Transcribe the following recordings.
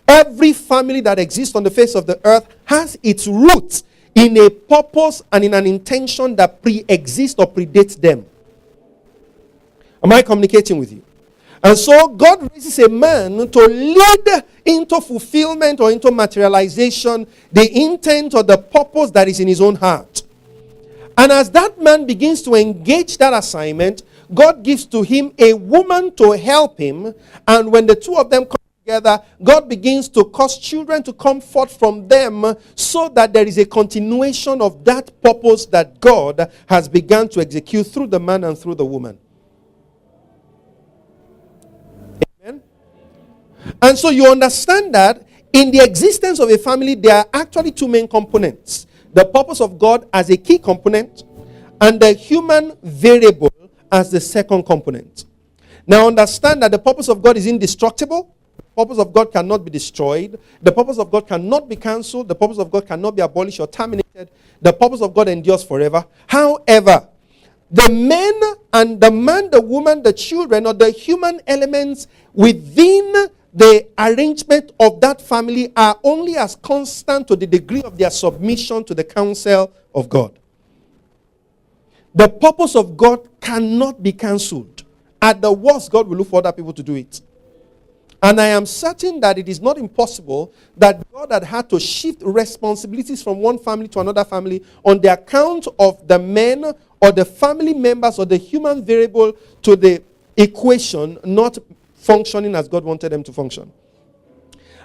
Every family that exists on the face of the earth has its roots in a purpose and in an intention that pre-exists or predates them. Am I communicating with you? And so God raises a man to lead into fulfillment or into materialization the intent or the purpose that is in his own heart. And as that man begins to engage that assignment, God gives to him a woman to help him. And when the two of them come together, God begins to cause children to come forth from them so that there is a continuation of that purpose that God has begun to execute through the man and through the woman. Amen. And so you understand that in the existence of a family, there are actually two main components. The purpose of God as a key component and the human variable as the second component. Now understand that the purpose of God is indestructible. The purpose of God cannot be destroyed. The purpose of God cannot be cancelled. The purpose of God cannot be abolished or terminated. The purpose of God endures forever. However, the men and the man, the woman, the children, or the human elements within the arrangement of that family are only as constant to the degree of their submission to the counsel of God. The purpose of God cannot be cancelled. At the worst, God will look for other people to do it. And I am certain that it is not impossible that God had to shift responsibilities from one family to another family on the account of the men or the family members or the human variable to the equation not functioning as God wanted them to function.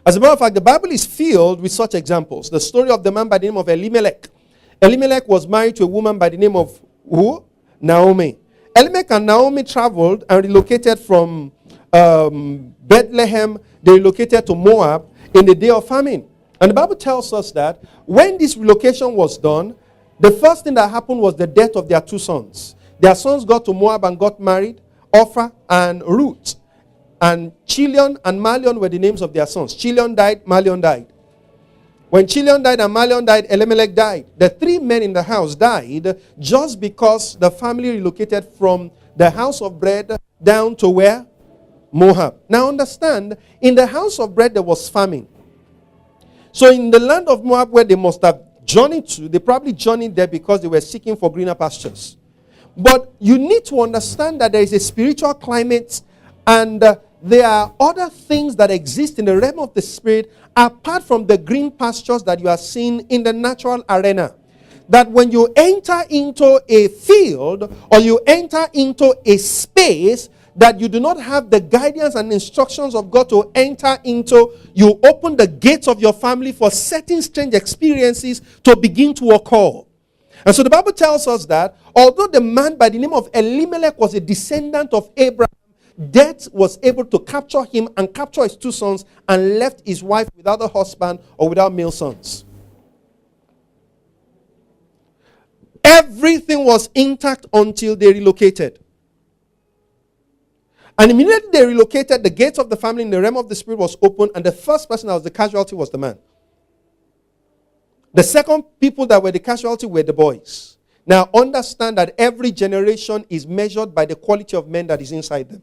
As a matter of fact, the Bible is filled with such examples. The story of the man by the name of Elimelech. Elimelech was married to a woman by the name of who? Naomi. Elimelech and Naomi traveled and relocated from Bethlehem. They relocated to Moab in the day of famine. And the Bible tells us that when this relocation was done, the first thing that happened was the death of their two sons. Their sons got to Moab and got married, Orpah and Ruth. And Chilion and Malion were the names of their sons. Chilion died, Malion died. When Chilion died and Malion died, Elimelech died. The three men in the house died just because the family relocated from the house of bread down to where? Moab. Now understand, in the house of bread there was famine. So in the land of Moab where they must have journeyed to, they probably journeyed there because they were seeking for greener pastures. But you need to understand that there is a spiritual climate and there are other things that exist in the realm of the spirit apart from the green pastures that you are seeing in the natural arena. That when you enter into a field or you enter into a space that you do not have the guidance and instructions of God to enter into, you open the gates of your family for certain strange experiences to begin to occur. And so the Bible tells us that although the man by the name of Elimelech was a descendant of Abraham, death was able to capture him and capture his two sons and left his wife without a husband or without male sons. Everything was intact until they relocated. And immediately they relocated, the gates of the family in the realm of the spirit was open, and the first person that was the casualty was the man. The second people that were the casualty were the boys. Now understand that every generation is measured by the quality of men that is inside them.